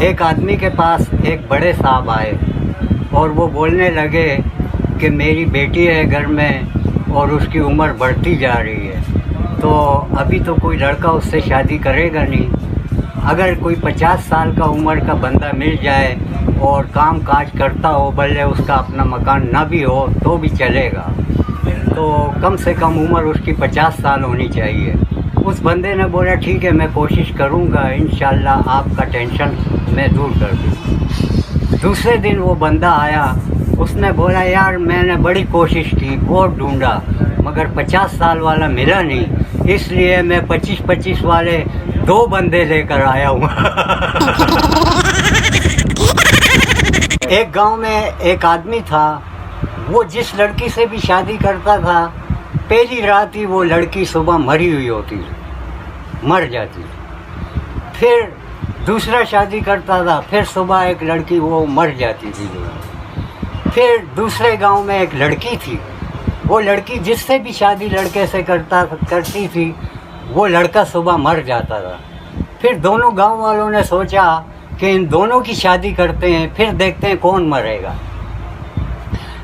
एक आदमी के पास एक बड़े साहब आए और वो बोलने लगे कि मेरी बेटी है घर में और उसकी उम्र बढ़ती जा रही है, तो अभी तो कोई लड़का उससे शादी करेगा नहीं। अगर कोई 50 साल का उम्र का बंदा मिल जाए और काम काज करता हो, भले उसका अपना मकान ना भी हो तो भी चलेगा, तो कम से कम उम्र उसकी 50 साल होनी चाहिए। उस बंदे ने बोला ठीक है, मैं कोशिश करूँगा, इंशाल्लाह आपका टेंशन मैं दूर कर दूँ। दूसरे दिन वो बंदा आया, उसने बोला यार मैंने बड़ी कोशिश की, बहुत ढूंढा, मगर 50 साल वाला मिला नहीं, इसलिए मैं 25-25 वाले 2 बंदे लेकर आया हूँ। एक गांव में एक आदमी था, वो जिस लड़की से भी शादी करता था, पहली रात ही वो लड़की सुबह मरी हुई होती, मर जाती। फिर दूसरा शादी करता था, फिर सुबह एक लड़की वो मर जाती थी। फिर दूसरे गांव में एक लड़की थी, वो लड़की जिससे भी शादी लड़के से करती थी, वो लड़का सुबह मर जाता था। फिर दोनों गांव वालों ने सोचा कि इन दोनों की शादी करते हैं, फिर देखते हैं कौन मरेगा।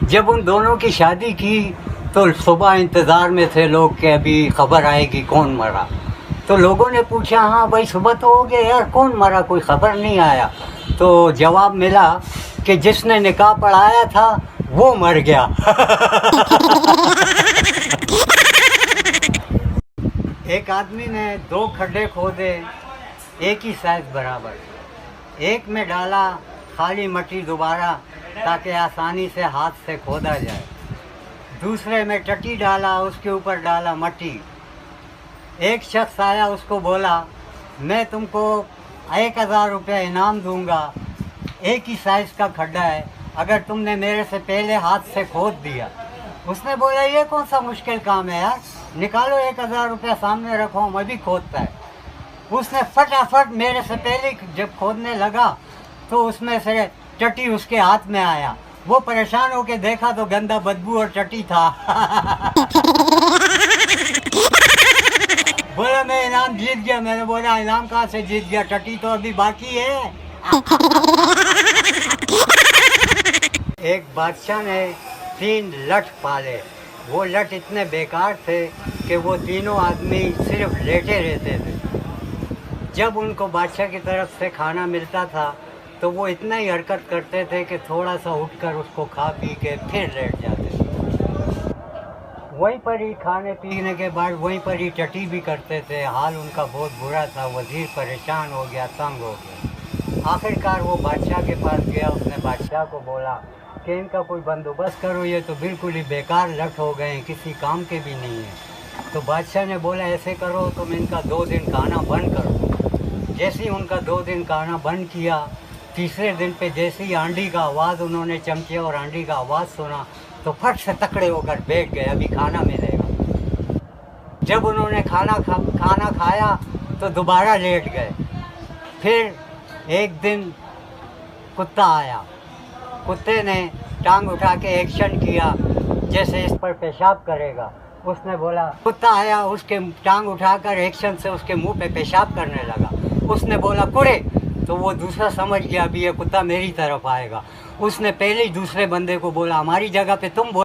जब उन दोनों की शादी की तो सुबह इंतज़ार में थे लोग कि अभी खबर आएगी कौन मरा। तो लोगों ने पूछा हाँ भाई सुबह तो हो गया यार, कौन मरा, कोई खबर नहीं आया। तो जवाब मिला कि जिसने निकाह पढ़ाया था वो मर गया। एक आदमी ने 2 खड्डे खोदे, एक ही साइज बराबर। एक में डाला खाली मट्टी दोबारा ताकि आसानी से हाथ से खोदा जाए, दूसरे में टटी डाला, उसके ऊपर डाला मट्टी। एक शख्स आया, उसको बोला मैं तुमको 1000 रुपये इनाम दूंगा, एक ही साइज़ का खड्डा है, अगर तुमने मेरे से पहले हाथ से खोद दिया। उसने बोला ये कौन सा मुश्किल काम है यार, निकालो 1000 रुपया सामने रखो, मैं भी खोदता है। उसने फटाफट मेरे से पहले जब खोदने लगा तो उसमें से टटी उसके हाथ में आया। वो परेशान होके देखा तो गंदा बदबू और टटी था। बोला मैं इनाम जीत गया। मैंने बोला इनाम कहाँ से जीत गया, टटी तो अभी बाकी है। एक बादशाह ने 3 लठ पाले। वो लठ इतने बेकार थे कि वो तीनों आदमी सिर्फ लेटे रहते थे। जब उनको बादशाह की तरफ से खाना मिलता था तो वो इतना ही हरकत करते थे कि थोड़ा सा उठकर उसको खा पी के फिर लेट जाते थे। वहीं पर ही खाने पीने के बाद वहीं पर ही टटी भी करते थे। हाल उनका बहुत बुरा था। वज़ीर परेशान हो गया, तंग हो गया। आखिरकार वो बादशाह के पास गया। उसने बादशाह को बोला कि इनका कोई बंदोबस्त करो, ये तो बिल्कुल ही बेकार लठ हो गए हैं, किसी काम के भी नहीं है। तो बादशाह ने बोला ऐसे करो, तुम इनका 2 दिन खाना बंद करो। जैसे ही उनका 2 दिन खाना बंद किया, तीसरे दिन पे जैसे ही आंधी का आवाज़, उन्होंने चमचे और आंधी का आवाज़ सुना तो फट से तकड़े होकर बैठ गए, अभी खाना मिलेगा। जब उन्होंने खाना खाया तो दोबारा लेट गए। फिर एक दिन कुत्ता आया। कुत्ते ने टांग उठा के एक्शन किया जैसे इस पर पेशाब करेगा। उसने बोला, कुत्ता आया, उसके टांग उठाकर एक्शन से उसके मुंह पे पेशाब करने लगा। उसने बोला कुड़े, तो वो दूसरा समझ गया अभी ये कुत्ता मेरी तरफ आएगा। उसने पहले ही दूसरे बंदे को बोला हमारी जगह पे तुम बोल